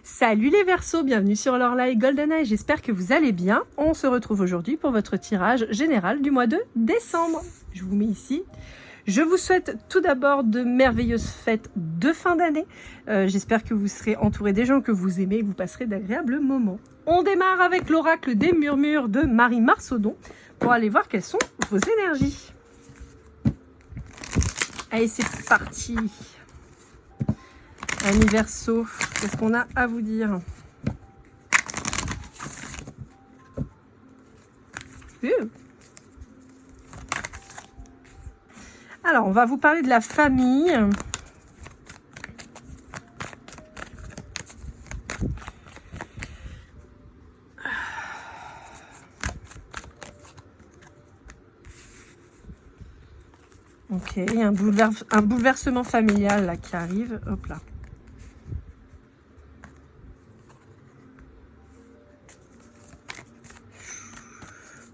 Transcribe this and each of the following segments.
Salut les Verseaux, bienvenue sur l'Orlaï GoldenEye, j'espère que vous allez bien. On se retrouve aujourd'hui pour votre tirage général du mois de décembre. Je vous mets ici. Je vous souhaite tout d'abord de merveilleuses fêtes de fin d'année. J'espère que vous serez entouré des gens que vous aimez et que vous passerez d'agréables moments. On démarre avec l'oracle des murmures de Marie Marsaudon pour aller voir quelles sont vos énergies. Allez, c'est parti. Amis Verseaux, qu'est-ce qu'on a à vous dire? Alors, on va vous parler de la famille. Ok, il y a un bouleversement familial là qui arrive. Hop là.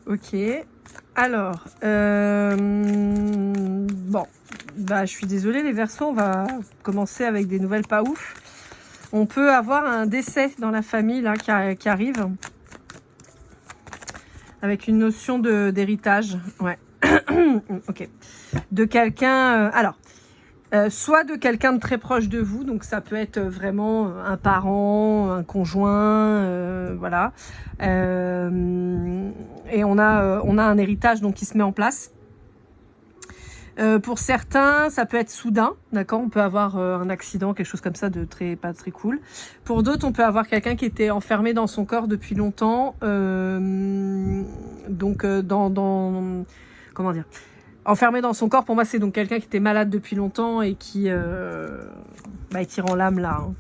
Ok, alors, bon, bah, je suis désolée les Verseaux, on va commencer avec des nouvelles pas ouf. On peut avoir un décès dans la famille là qui arrive, avec une notion d'héritage, ouais, ok, de quelqu'un, alors, soit de quelqu'un de très proche de vous, donc ça peut être vraiment un parent, un conjoint, voilà. Et on a un héritage donc qui se met en place. Pour certains, ça peut être soudain, d'accord. On peut avoir un accident, quelque chose comme ça de pas très cool. Pour d'autres, on peut avoir quelqu'un qui était enfermé dans son corps depuis longtemps, donc comment dire. Enfermé dans son corps, pour moi, c'est donc quelqu'un qui était malade depuis longtemps et qui rend l'âme là. Hein.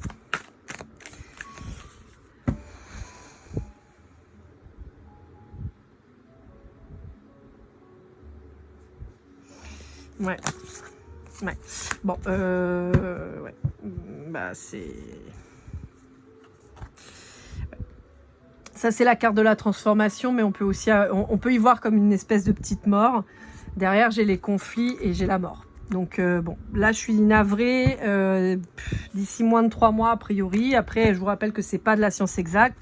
Ouais. Ouais. Bon, ouais. Bah, c'est... Ça, c'est la carte de la transformation, mais on peut aussi... On peut y voir comme une espèce de petite mort. Derrière, j'ai les conflits et j'ai la mort. Donc, bon, là, je suis navrée. D'ici moins de 3 mois, a priori. Après, je vous rappelle que c'est pas de la science exacte.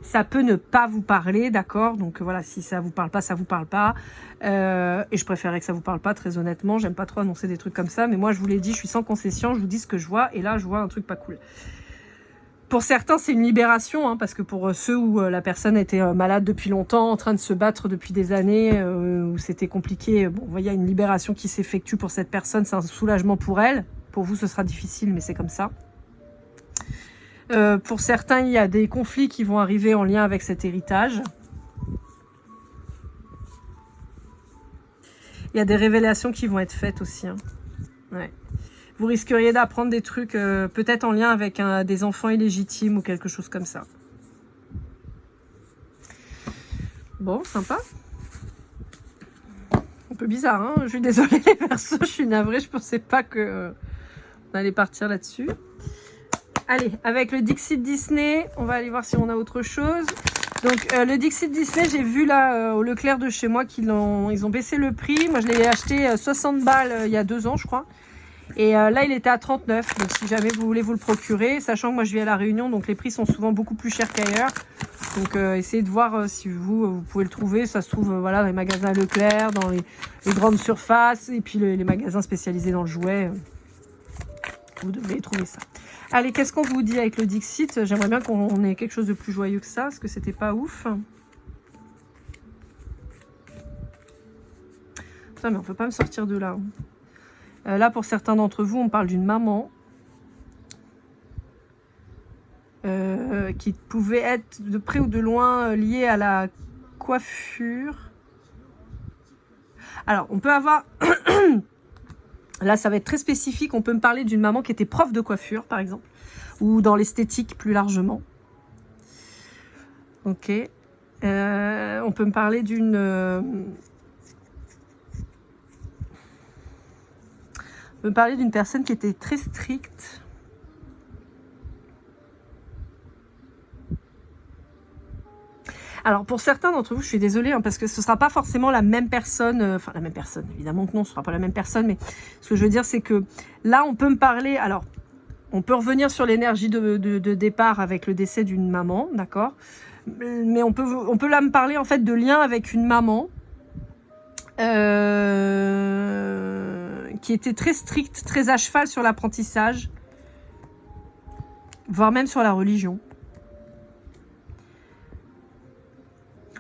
Ça peut ne pas vous parler, d'accord? Donc, voilà, si ça vous parle pas, ça vous parle pas. Et je préférerais que ça vous parle pas, très honnêtement. J'aime pas trop annoncer des trucs comme ça. Mais moi, je vous l'ai dit, je suis sans concession. Je vous dis ce que je vois. Et là, je vois un truc pas cool. Pour certains, c'est une libération, hein, parce que pour ceux où la personne était malade depuis longtemps, en train de se battre depuis des années, où c'était compliqué, bon, vous voyez, il y a une libération qui s'effectue pour cette personne, c'est un soulagement pour elle. Pour vous, ce sera difficile, mais c'est comme ça. Pour certains, il y a des conflits qui vont arriver en lien avec cet héritage. Il y a des révélations qui vont être faites aussi. Hein. Ouais. Vous risqueriez d'apprendre des trucs peut-être en lien avec des enfants illégitimes ou quelque chose comme ça. Bon, sympa. Un peu bizarre, hein. Je suis désolée les Verseaux, je suis navrée, je pensais pas que on allait partir là-dessus. Allez, avec le Dixit Disney, on va aller voir si on a autre chose. Donc le Dixit Disney, j'ai vu là au Leclerc de chez moi qu'ils ont baissé le prix. Moi, je l'ai acheté 60 balles il y a 2 ans, je crois. Et là, il était à 39, donc si jamais vous voulez vous le procurer, sachant que moi je vis à La Réunion, donc les prix sont souvent beaucoup plus chers qu'ailleurs. Donc essayez de voir si vous pouvez le trouver. Ça se trouve voilà, dans les magasins Leclerc, dans les grandes surfaces, et puis les magasins spécialisés dans le jouet. Vous devez trouver ça. Allez, qu'est-ce qu'on vous dit avec le Dixit? J'aimerais bien qu'on ait quelque chose de plus joyeux que ça, parce que c'était pas ouf. Putain, mais on peut pas me sortir de là. Là, pour certains d'entre vous, on parle d'une maman qui pouvait être de près ou de loin liée à la coiffure. Alors, on peut avoir... Là, ça va être très spécifique. On peut me parler d'une maman qui était prof de coiffure, par exemple, ou dans l'esthétique plus largement. Ok. On peut me parler d'une... me parler d'une personne qui était très stricte. Alors pour certains d'entre vous, je suis désolée hein, parce que ce ne sera pas forcément la même personne, enfin la même personne, évidemment que non, ce ne sera pas la même personne, mais ce que je veux dire c'est que là on peut me parler, alors On peut revenir sur l'énergie de départ avec le décès d'une maman, d'accord? Mais on peut là me parler en fait de lien avec une maman qui était très stricte, très à cheval sur l'apprentissage, voire même sur la religion.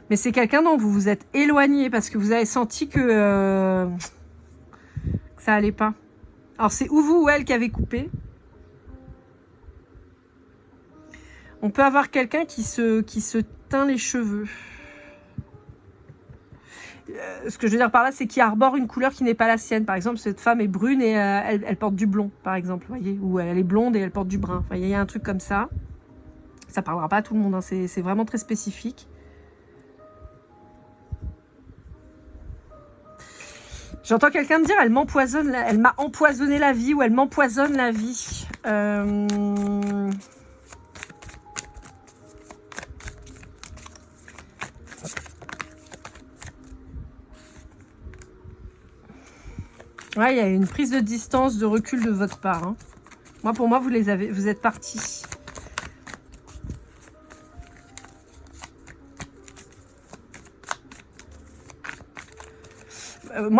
Mais c'est quelqu'un dont vous vous êtes éloigné parce que vous avez senti que ça allait pas. Alors c'est ou vous ou elle qui avez coupé. On peut avoir quelqu'un qui se teint les cheveux. Ce que je veux dire par là, c'est qu'il arbore une couleur qui n'est pas la sienne. Par exemple, cette femme est brune et elle porte du blond, par exemple, voyez, ou elle est blonde et elle porte du brun. Enfin, il y a un truc comme ça. Ça parlera pas à tout le monde, hein. C'est vraiment très spécifique. J'entends quelqu'un me dire, elle m'a empoisonné la vie ou elle m'empoisonne la vie. Ouais, il y a une prise de distance, de recul de votre part. Hein. Pour moi, vous êtes partis.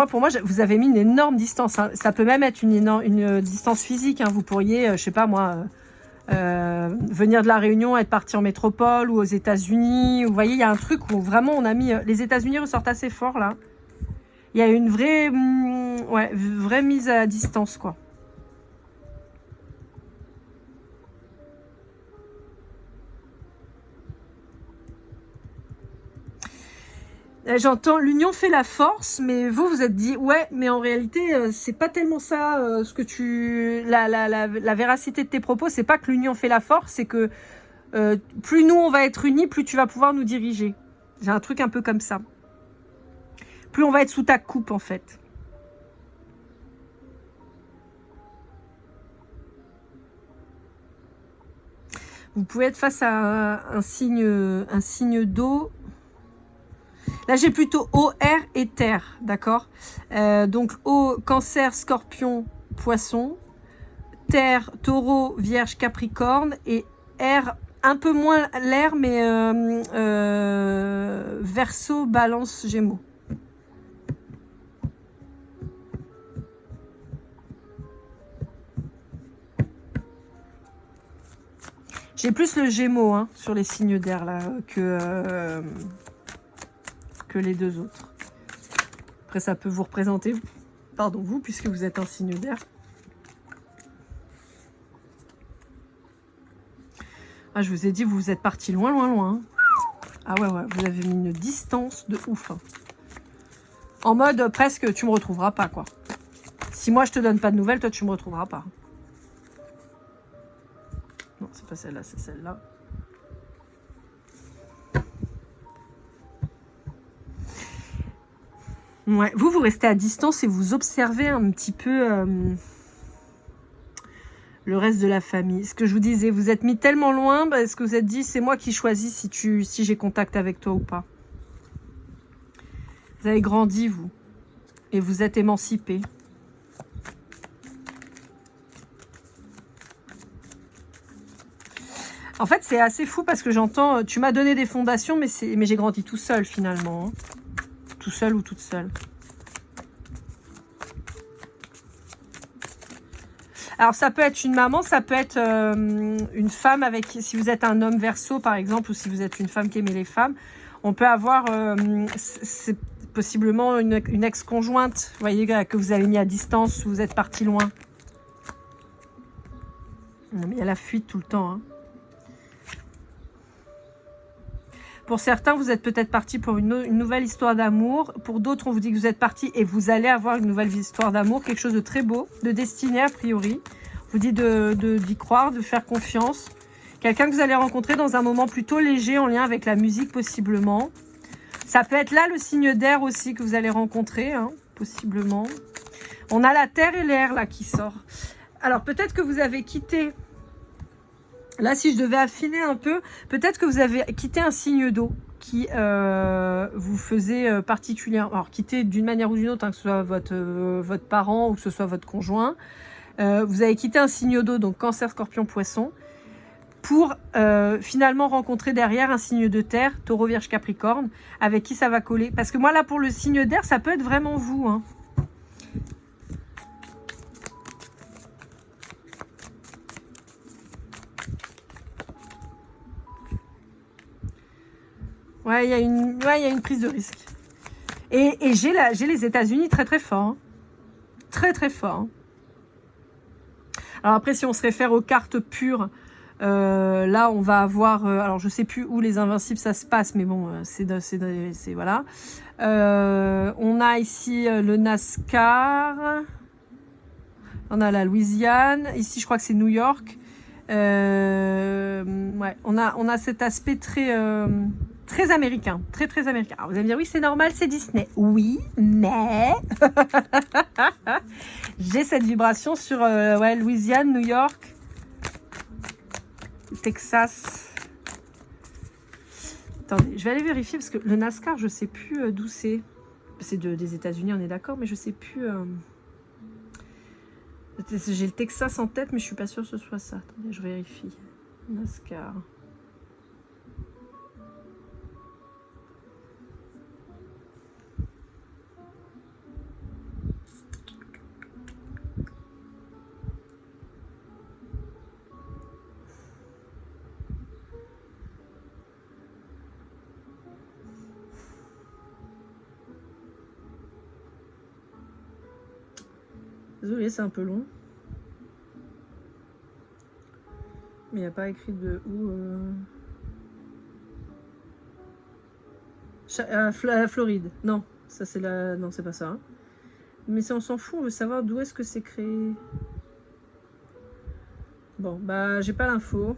Pour moi, vous avez mis une énorme distance. Hein. Ça peut même être une distance physique. Hein. Vous pourriez, je sais pas moi, venir de la Réunion, être parti en métropole ou aux États-Unis. Vous voyez, il y a un truc où vraiment on a mis... les États-Unis ressortent assez fort là. Il y a une vraie mise à distance, quoi. J'entends l'union fait la force, mais vous êtes dit ouais, mais en réalité c'est pas tellement ça ce que la véracité de tes propos, c'est pas que l'union fait la force, c'est que plus nous on va être unis, plus tu vas pouvoir nous diriger. J'ai un truc un peu comme ça. Plus on va être sous ta coupe en fait. Vous pouvez être face à un signe d'eau. Là, j'ai plutôt eau, air et terre, d'accord? Donc, eau, cancer, scorpion, poisson. Terre, taureau, vierge, capricorne. Et air, un peu moins l'air, mais verseau, balance, gémeaux. J'ai plus le gémeaux hein, sur les signes d'air là que les deux autres. Après, ça peut vous représenter, pardon, vous, puisque vous êtes un signe d'air. Ah, je vous ai dit, vous êtes parti loin, loin, loin. Ah ouais, vous avez mis une distance de ouf. Hein. En mode, presque, tu me retrouveras pas, quoi. Si moi, je te donne pas de nouvelles, toi, tu me retrouveras pas. Non, c'est pas celle-là, c'est celle-là. Ouais, vous restez à distance et vous observez un petit peu le reste de la famille. Ce que je vous disais, vous êtes mis tellement loin parce que vous êtes dit, c'est moi qui choisis si j'ai contact avec toi ou pas. Vous avez grandi, vous. Et vous êtes émancipé. En fait, c'est assez fou parce que j'entends, tu m'as donné des fondations, mais j'ai grandi tout seul finalement. Hein. Tout seul ou toute seule. Alors, ça peut être une maman, ça peut être une femme avec... Si vous êtes un homme verseau, par exemple, ou si vous êtes une femme qui aimait les femmes, on peut avoir... c'est possiblement une ex-conjointe, vous voyez, que vous avez mis à distance, ou vous êtes parti loin. Non, mais il y a la fuite tout le temps, hein. Pour certains, vous êtes peut-être parti pour une nouvelle histoire d'amour. Pour d'autres, on vous dit que vous êtes parti et vous allez avoir une nouvelle histoire d'amour. Quelque chose de très beau, de destiné a priori. On vous dit d'y croire, de faire confiance. Quelqu'un que vous allez rencontrer dans un moment plutôt léger en lien avec la musique possiblement. Ça peut être là le signe d'air aussi que vous allez rencontrer, hein, possiblement. On a la terre et l'air là qui sort. Alors peut-être que vous avez quitté... Là, si je devais affiner un peu, peut-être que vous avez quitté un signe d'eau qui vous faisait particulièrement... Alors, quitter d'une manière ou d'une autre, hein, que ce soit votre parent ou que ce soit votre conjoint. Vous avez quitté un signe d'eau, donc Cancer, Scorpion, Poisson, pour finalement rencontrer derrière un signe de terre, Taureau, Vierge, Capricorne, avec qui ça va coller. Parce que moi, là, pour le signe d'air, ça peut être vraiment vous. Hein. Ouais, il y a une prise de risque. Et j'ai les États-Unis très très fort. Hein. Très très fort. Hein. Alors après, si on se réfère aux cartes pures, là on va avoir... alors je sais plus où les Invincibles ça se passe, mais bon, c'est voilà. On a ici le NASCAR. On a la Louisiane. Ici, je crois que c'est New York. Ouais, on a cet aspect très américain, très américain. Alors vous allez me dire, oui, c'est normal, c'est Disney. Oui, mais j'ai cette vibration sur ouais, Louisiane, New York, Texas. Attendez, je vais aller vérifier parce que le NASCAR, je sais plus d'où c'est. C'est des États-Unis, on est d'accord, mais je sais plus. J'ai le Texas en tête, mais je suis pas sûre que ce soit ça. Attendez, je vérifie. NASCAR. Désolée, c'est un peu long. Mais il n'y a pas écrit de où. Floride. Non, ça c'est la. Non, c'est pas ça. Hein. Mais ça, on s'en fout, on veut savoir d'où est-ce que c'est créé. Bon, bah, j'ai pas l'info.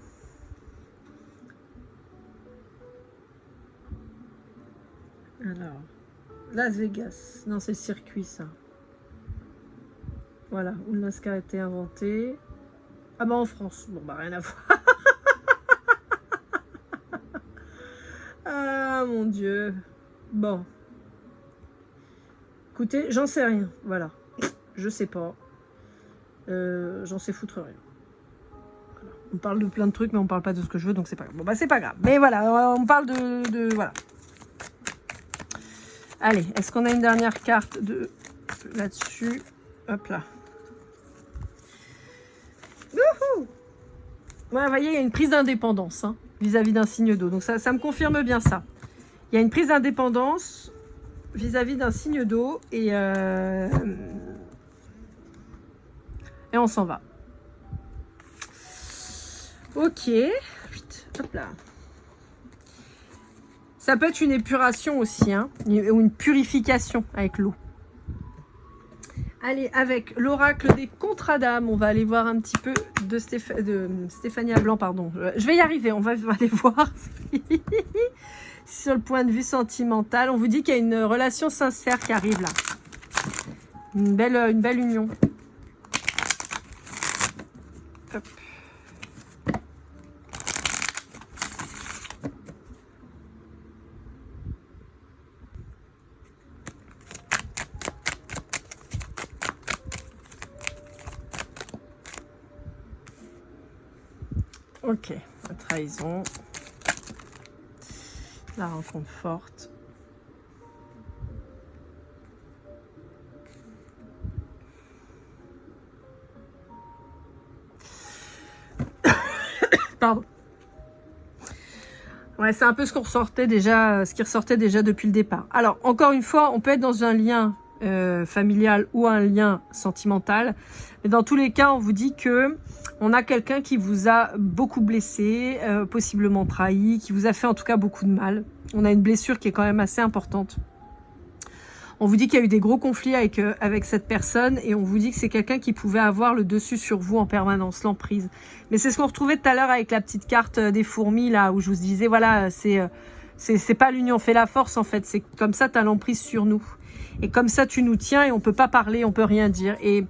Alors, Las Vegas. Non, c'est le circuit, ça. Voilà, où le NASCAR a été inventé. Ah bah en France. Bon, bah rien à voir. Ah mon Dieu. Bon. Écoutez, j'en sais rien. Voilà. Je sais pas. J'en sais foutre rien. Voilà. On parle de plein de trucs, mais on parle pas de ce que je veux, donc c'est pas grave. Bon bah c'est pas grave. Mais voilà, on parle de voilà. Allez, est-ce qu'on a une dernière carte de là-dessus? Hop là. Ouais, vous voyez, il y a une prise d'indépendance hein, vis-à-vis d'un signe d'eau. Donc ça me confirme bien ça. Il y a une prise d'indépendance vis-à-vis d'un signe d'eau et on s'en va. Ok. Hop là. Ça peut être une épuration aussi, hein, ou une purification avec l'eau. Allez, avec l'oracle des contrats d'âme, on va aller voir un petit peu de Stéphania Blanc, pardon. Je vais y arriver, on va aller voir sur le point de vue sentimental. On vous dit qu'il y a une relation sincère qui arrive là. Une belle union. Hop. Ok, la trahison, la rencontre forte. Pardon. Ouais, c'est un peu ce qu'on ressortait déjà, ce qui ressortait déjà depuis le départ. Alors, encore une fois, on peut être dans un lien familial ou un lien sentimental, mais dans tous les cas, on vous dit que on a quelqu'un qui vous a beaucoup blessé, possiblement trahi, qui vous a fait en tout cas beaucoup de mal. On a une blessure qui est quand même assez importante. On vous dit qu'il y a eu des gros conflits avec cette personne et on vous dit que c'est quelqu'un qui pouvait avoir le dessus sur vous en permanence, l'emprise. Mais c'est ce qu'on retrouvait tout à l'heure avec la petite carte des fourmis là où je vous disais voilà, c'est pas l'union fait la force en fait, c'est comme ça tu as l'emprise sur nous. Et comme ça tu nous tiens et on peut pas parler, on peut rien dire. Et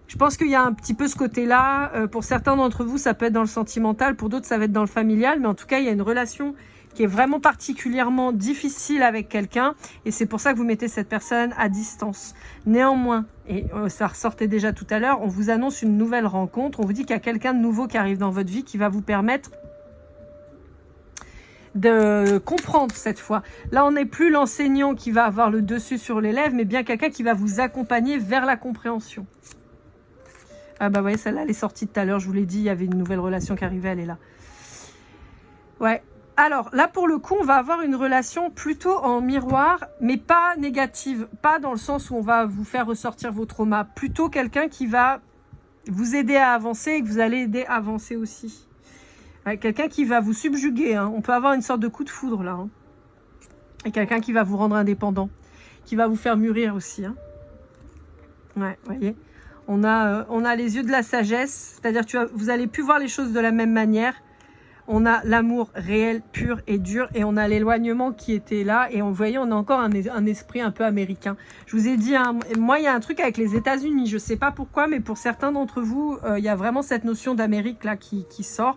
je pense qu'il y a un petit peu ce côté-là. Pour certains d'entre vous, ça peut être dans le sentimental. Pour d'autres, ça va être dans le familial. Mais en tout cas, il y a une relation qui est vraiment particulièrement difficile avec quelqu'un, et c'est pour ça que vous mettez cette personne à distance. Néanmoins, et ça ressortait déjà tout à l'heure, on vous annonce une nouvelle rencontre, on vous dit qu'il y a quelqu'un de nouveau qui arrive dans votre vie qui va vous permettre de comprendre cette fois. Là, on n'est plus l'enseignant qui va avoir le dessus sur l'élève, mais bien quelqu'un qui va vous accompagner vers la compréhension. Ah bah, vous voyez, celle-là, elle est sortie tout à l'heure, je vous l'ai dit, il y avait une nouvelle relation qui arrivait, elle est là. Ouais. Alors, là, pour le coup, on va avoir une relation plutôt en miroir, mais pas négative. Pas dans le sens où on va vous faire ressortir vos traumas. Plutôt quelqu'un qui va vous aider à avancer et que vous allez aider à avancer aussi. Ouais, quelqu'un qui va vous subjuguer. Hein. On peut avoir une sorte de coup de foudre, là. Hein. Et quelqu'un qui va vous rendre indépendant. Qui va vous faire mûrir aussi. Hein. Ouais, vous voyez. On a les yeux de la sagesse. C'est-à-dire que vous allez plus voir les choses de la même manière. On a l'amour réel, pur et dur, et on a l'éloignement qui était là, et vous voyez, on a encore un esprit un peu américain. Je vous ai dit, hein, moi, il y a un truc avec les États-Unis, je ne sais pas pourquoi, mais pour certains d'entre vous, il y a vraiment cette notion d'Amérique là qui sort,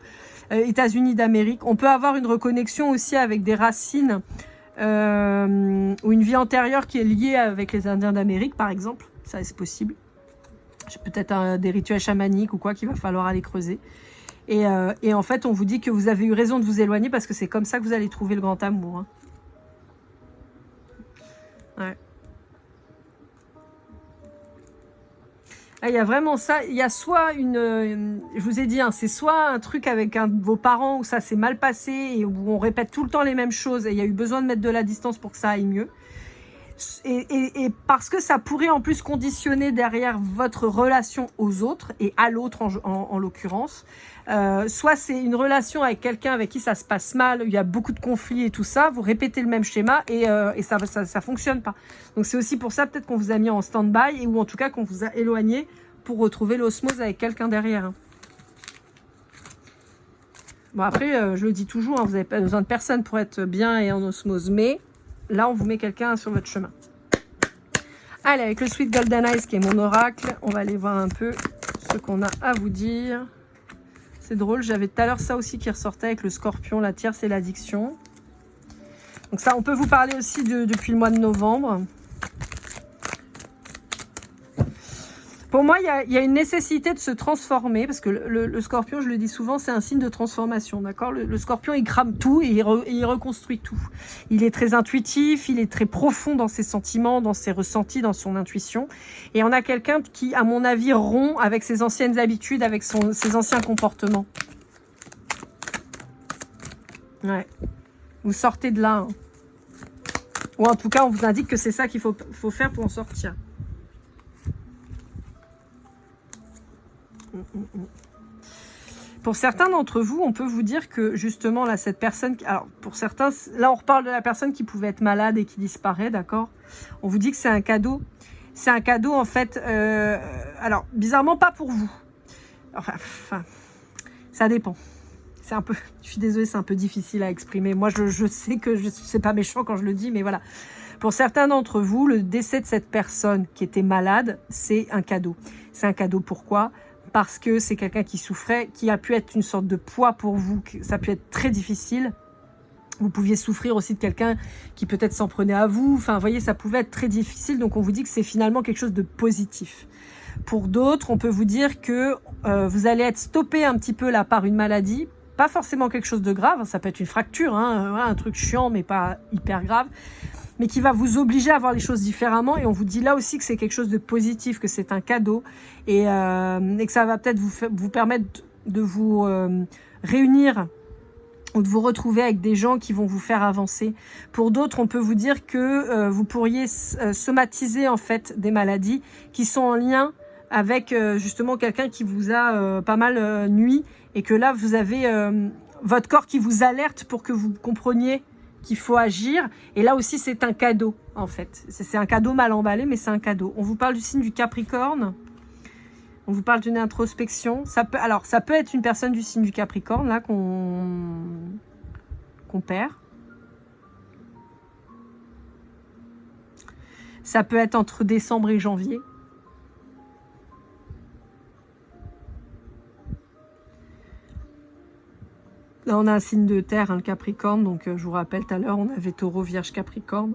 États-Unis d'Amérique. On peut avoir une reconnexion aussi avec des racines, ou une vie antérieure qui est liée avec les Indiens d'Amérique, par exemple, ça c'est possible. J'ai peut-être des rituels chamaniques ou quoi qu'il va falloir aller creuser. Et en fait, on vous dit que vous avez eu raison de vous éloigner parce que c'est comme ça que vous allez trouver le grand amour. Hein. Ouais. Ah, il y a vraiment ça. Il y a soit je vous ai dit, hein, c'est soit un truc avec un de vos parents où ça s'est mal passé et où on répète tout le temps les mêmes choses et il y a eu besoin de mettre de la distance pour que ça aille mieux. Et parce que ça pourrait en plus conditionner derrière votre relation aux autres et à l'autre en l'occurrence. Soit c'est une relation avec quelqu'un avec qui ça se passe mal, il y a beaucoup de conflits et tout ça, vous répétez le même schéma et ça fonctionne pas. Donc c'est aussi pour ça peut-être qu'on vous a mis en stand-by ou en tout cas qu'on vous a éloigné pour retrouver l'osmose avec quelqu'un derrière. Bon après, je le dis toujours, hein, vous n'avez pas besoin de personne pour être bien et en osmose, mais là, on vous met quelqu'un sur votre chemin. Allez, avec le Sweet Golden Eyes, qui est mon oracle, on va aller voir un peu ce qu'on a à vous dire. C'est drôle, j'avais tout à l'heure ça aussi qui ressortait avec le scorpion, la tierce et l'addiction. Donc ça, on peut vous parler aussi depuis le mois de novembre. Pour moi, il y a une nécessité de se transformer, parce que le scorpion, je le dis souvent, c'est un signe de transformation, d'accord ? Le scorpion, il crame tout et il reconstruit tout. Il est très intuitif, il est très profond dans ses sentiments, dans ses ressentis, dans son intuition. Et on a quelqu'un qui, à mon avis, rompt avec ses anciennes habitudes, avec ses anciens comportements. Ouais. Vous sortez de là. Hein. Ou en tout cas, on vous indique que c'est ça qu'il faut faire pour en sortir. Pour certains d'entre vous, on peut vous dire que justement là, cette personne, alors pour certains, là on reparle de la personne qui pouvait être malade et qui disparaît, d'accord ? On vous dit que c'est un cadeau. C'est un cadeau en fait, alors bizarrement pas pour vous. Enfin, ça dépend. C'est un peu, je suis désolée, c'est un peu difficile à exprimer. Moi, je sais que c'est pas méchant quand je le dis, mais voilà. Pour certains d'entre vous, le décès de cette personne qui était malade, c'est un cadeau. C'est un cadeau pourquoi ? Parce que c'est quelqu'un qui souffrait, qui a pu être une sorte de poids pour vous, ça a pu être très difficile. Vous pouviez souffrir aussi de quelqu'un qui peut-être s'en prenait à vous. Enfin, vous voyez, ça pouvait être très difficile. Donc, on vous dit que c'est finalement quelque chose de positif. Pour d'autres, on peut vous dire que vous allez être stoppé un petit peu là par une maladie. Pas forcément quelque chose de grave. Ça peut être une fracture, hein, un truc chiant, mais pas hyper grave. Mais qui va vous obliger à voir les choses différemment. Et on vous dit là aussi que c'est quelque chose de positif, que c'est un cadeau. Et que ça va peut-être vous permettre de vous réunir ou de vous retrouver avec des gens qui vont vous faire avancer. Pour d'autres, on peut vous dire que vous pourriez somatiser en fait des maladies qui sont en lien avec justement quelqu'un qui vous a pas mal nui et que là, vous avez votre corps qui vous alerte pour que vous compreniez qu'il faut agir. Et là aussi, c'est un cadeau, en fait. C'est un cadeau mal emballé, mais c'est un cadeau. On vous parle du signe du Capricorne. On vous parle d'une introspection. Ça peut être une personne du signe du Capricorne, là, qu'on perd. Ça peut être entre décembre et janvier. Là, on a un signe de terre, hein, le Capricorne. Donc, je vous rappelle, tout à l'heure, on avait Taureau, Vierge, Capricorne.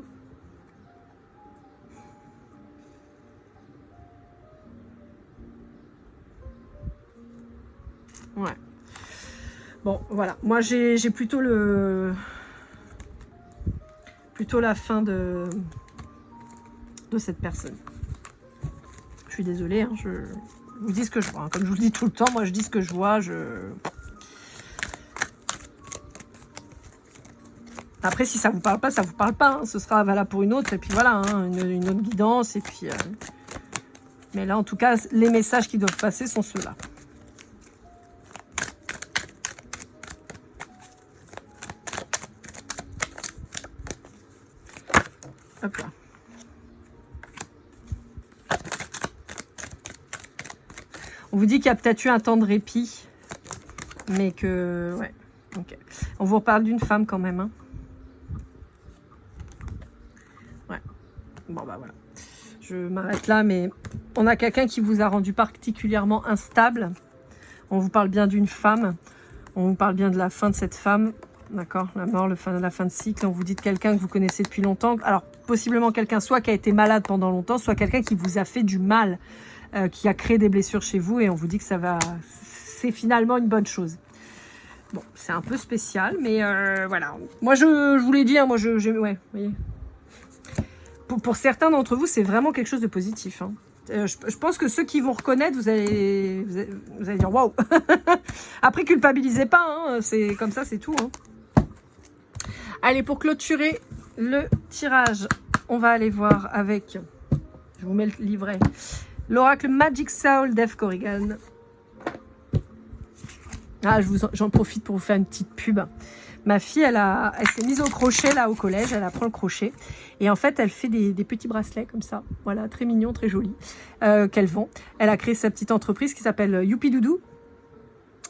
Ouais. Bon, voilà. Moi, j'ai plutôt la fin de cette personne. Je suis désolée, hein, je vous dis ce que je vois. Hein. Comme je vous le dis tout le temps, moi, je dis ce que je vois. Après, si ça vous parle pas, ça vous parle pas. Hein. Ce sera valable pour une autre. Et puis voilà, hein, une autre guidance. Et puis, mais là, en tout cas, les messages qui doivent passer sont ceux-là. Hop là. On vous dit qu'il y a peut-être eu un temps de répit. Mais que... Ouais. Ok. On vous reparle d'une femme quand même. Hein. Ouais. Bon, bah voilà. Je m'arrête là, mais on a quelqu'un qui vous a rendu particulièrement instable. On vous parle bien d'une femme. On vous parle bien de la fin de cette femme. D'accord, la mort, la fin de cycle. On vous dit de quelqu'un que vous connaissez depuis longtemps. Alors, possiblement quelqu'un soit qui a été malade pendant longtemps, soit quelqu'un qui vous a fait du mal, qui a créé des blessures chez vous. Et on vous dit que ça va... C'est finalement une bonne chose. Bon, c'est un peu spécial, mais voilà. Moi, je vous l'ai dit, hein, moi, ouais, vous voyez. Pour certains d'entre vous, c'est vraiment quelque chose de positif. Hein. Je pense que ceux qui vont reconnaître, vous allez dire waouh. Après, culpabilisez pas, hein, c'est comme ça, c'est tout. Hein. Allez, pour clôturer le tirage, on va aller voir avec, je vous mets le livret, l'oracle Magic Soul d'Eve Corrigan. Ah, j'en profite pour vous faire une petite pub. Ma fille, elle s'est mise au crochet là au collège, elle apprend le crochet. Et en fait, elle fait des petits bracelets comme ça. Voilà, très mignons, très jolis, qu'elle vend. Elle a créé sa petite entreprise qui s'appelle Youpi Doudou,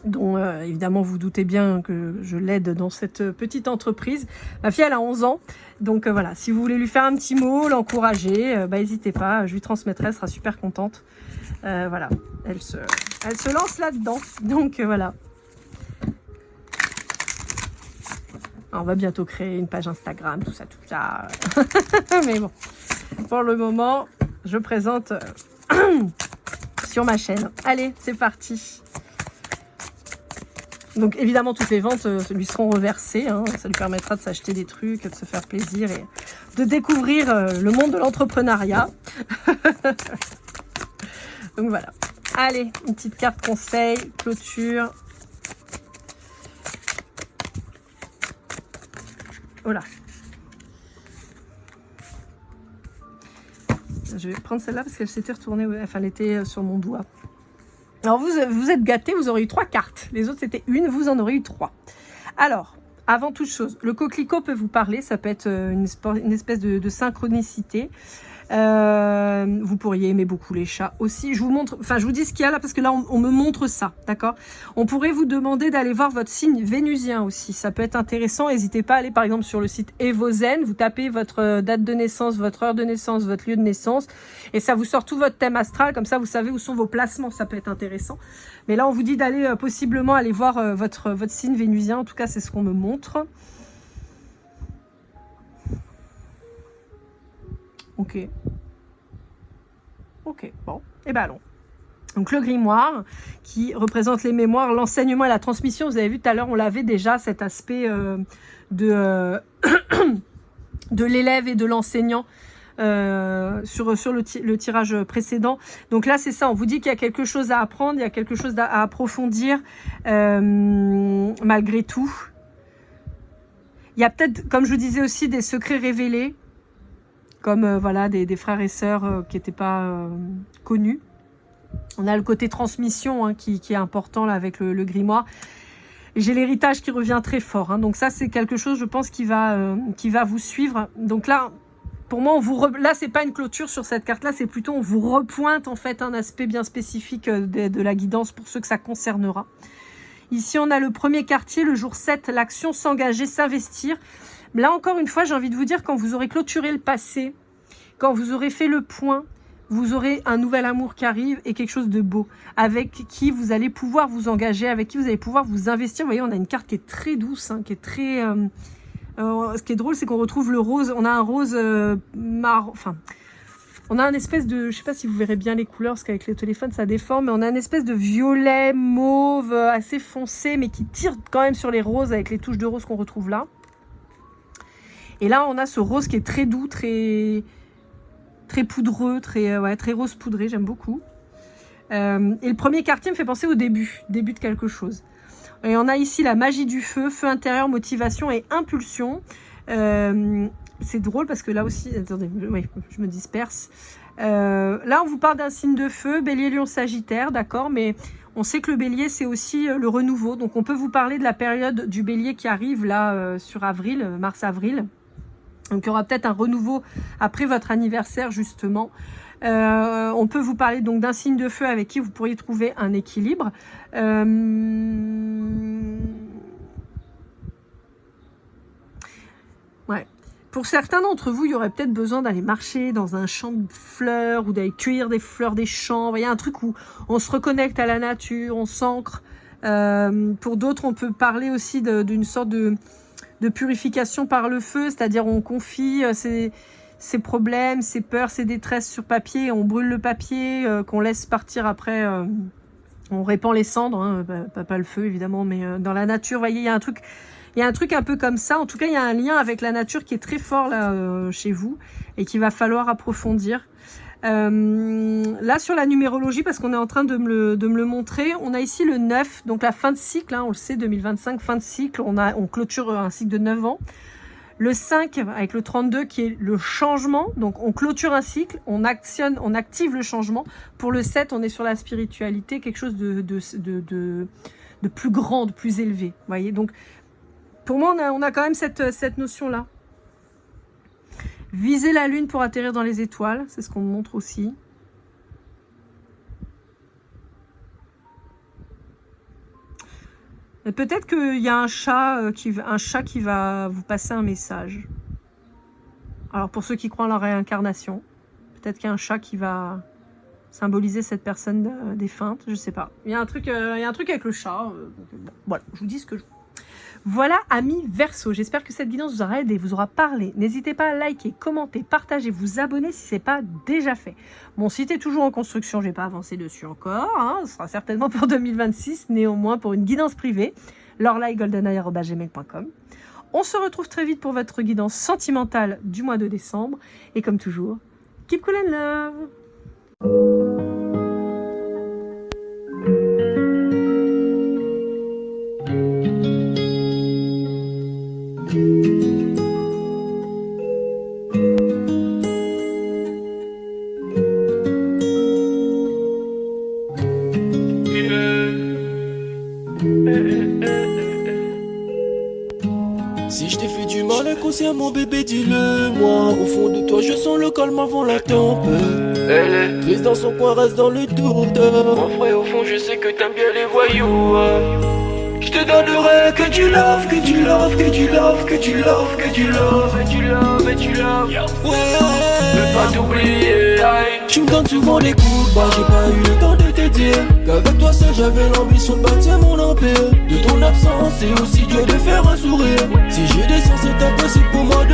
dont évidemment vous doutez bien que je l'aide dans cette petite entreprise. Ma fille, elle a 11 ans. Donc voilà, si vous voulez lui faire un petit mot, l'encourager, n'hésitez pas, je lui transmettrai, elle sera super contente. Voilà, elle se lance là-dedans. Donc voilà. On va bientôt créer une page Instagram, tout ça. Mais bon, pour le moment, je présente sur ma chaîne. Allez, c'est parti. Donc évidemment, toutes les ventes lui seront reversées. Hein. Ça lui permettra de s'acheter des trucs, de se faire plaisir et de découvrir le monde de l'entrepreneuriat. Donc voilà. Allez, une petite carte conseil, clôture. Voilà. Je vais prendre celle-là parce qu'elle s'était retournée, enfin elle était sur mon doigt. Alors vous êtes gâtés, vous aurez eu 3 cartes. Les autres c'était une, vous en aurez eu 3. Alors, avant toute chose, le coquelicot peut vous parler, ça peut être une espèce de synchronicité. Vous pourriez aimer beaucoup les chats aussi. Je vous montre, enfin je vous dis ce qu'il y a là parce que là on me montre ça, d'accord. On pourrait vous demander d'aller voir votre signe vénusien aussi, ça peut être intéressant. N'hésitez pas à aller par exemple sur le site Evozen, vous tapez votre date de naissance, votre heure de naissance, votre lieu de naissance et ça vous sort tout votre thème astral, comme ça vous savez où sont vos placements, ça peut être intéressant. Mais là on vous dit d'aller possiblement aller voir votre signe vénusien, en tout cas c'est ce qu'on me montre. Ok, bon, et ben allons. Donc le grimoire qui représente les mémoires, l'enseignement et la transmission. Vous avez vu tout à l'heure, on l'avait déjà cet aspect de l'élève et de l'enseignant sur le tirage précédent. Donc là c'est ça, on vous dit qu'il y a quelque chose à apprendre, il y a quelque chose à approfondir malgré tout. Il y a peut-être, comme je vous disais aussi, des secrets révélés. Comme voilà des frères et sœurs qui n'étaient pas connus. On a le côté transmission hein, qui est important là avec le grimoire. J'ai l'héritage qui revient très fort. Hein, donc ça c'est quelque chose je pense qui va vous suivre. Donc là pour moi là c'est pas une clôture sur cette carte là, c'est plutôt on vous repointe en fait un aspect bien spécifique de la guidance pour ceux que ça concernera. Ici on a le premier quartier, le jour 7, l'action, s'engager, s'investir. Là, encore une fois, j'ai envie de vous dire, quand vous aurez clôturé le passé, quand vous aurez fait le point, vous aurez un nouvel amour qui arrive et quelque chose de beau, avec qui vous allez pouvoir vous engager, avec qui vous allez pouvoir vous investir. Vous voyez, on a une carte qui est très douce, hein, qui est très... ce qui est drôle, c'est qu'on retrouve le rose. On a un rose marron... Enfin, on a un espèce de... Je sais pas si vous verrez bien les couleurs, parce qu'avec le téléphone, ça déforme, mais on a une espèce de violet, mauve, assez foncé, mais qui tire quand même sur les roses, avec les touches de rose qu'on retrouve là. Et là, on a ce rose qui est très doux, très poudreux, très rose poudré, j'aime beaucoup. Et le premier quartier me fait penser au début de quelque chose. Et on a ici la magie du feu, feu intérieur, motivation et impulsion. C'est drôle parce que là aussi, attendez, oui, je me disperse. Là, on vous parle d'un signe de feu, bélier, lion, sagittaire, d'accord, mais on sait que le bélier, c'est aussi le renouveau. Donc, on peut vous parler de la période du bélier qui arrive là sur avril, mars-avril. Donc, il y aura peut-être un renouveau après votre anniversaire, justement. On peut vous parler donc d'un signe de feu avec qui vous pourriez trouver un équilibre. Ouais. Pour certains d'entre vous, il y aurait peut-être besoin d'aller marcher dans un champ de fleurs ou d'aller cueillir des fleurs des champs. Vous voyez, un truc où on se reconnecte à la nature, on s'ancre. Pour d'autres, on peut parler aussi d'une sorte de purification par le feu, c'est-à-dire on confie ses problèmes, ses peurs, ses détresses sur papier, on brûle le papier, qu'on laisse partir après, on répand les cendres, hein, pas le feu évidemment, mais dans la nature, vous voyez, il y a un truc un peu comme ça. En tout cas, il y a un lien avec la nature qui est très fort là chez vous et qu'il va falloir approfondir. Là sur la numérologie, parce qu'on est en train de me le montrer, on a ici le 9, donc la fin de cycle, hein, on le sait, 2025, fin de cycle, on clôture un cycle de 9 ans. Le 5 avec le 32 qui est le changement, donc on clôture un cycle, on active le changement. Pour le 7, on est sur la spiritualité, quelque chose de plus grand, de plus élevé, vous voyez. Donc pour moi, on a quand même cette notion-là. Viser la lune pour atterrir dans les étoiles, c'est ce qu'on me montre aussi. Peut-être qu'il y a un chat qui va vous passer un message. Alors pour ceux qui croient en la réincarnation, peut-être qu'il y a un chat qui va symboliser cette personne défunte, je sais pas. Il y a un truc avec le chat. Bon, voilà, je vous dis ce que je... Voilà, amis Verseau, j'espère que cette guidance vous aura aidé, vous aura parlé. N'hésitez pas à liker, commenter, partager, vous abonner si ce n'est pas déjà fait. Mon site est toujours en construction, je n'ai pas avancé dessus encore, hein, ce sera certainement pour 2026, néanmoins pour une guidance privée, lorlaigoldeneye@gmail.com. On se retrouve très vite pour votre guidance sentimentale du mois de décembre, et comme toujours, keep cool and love. Si je t'ai fait du mal inconsciemment bébé dis-le moi. Au fond de toi je sens le calme avant la tempête. Elle est triste dans son coin, reste dans le doute. Mon frère au fond je sais que t'aimes bien les voyous. Je te donnerai que du love, que du love, que du love, que du love, que du love, et du love, et du love. Ouais, ne pas t'oublier. Tu me donnes souvent des coups de barre, j'ai pas eu le temps de te dire qu'avec toi seul j'avais l'ambition de bâtir mon empire. De ton absence c'est aussi dur de faire un sourire. Si j'ai des sens c'est impossible pour moi de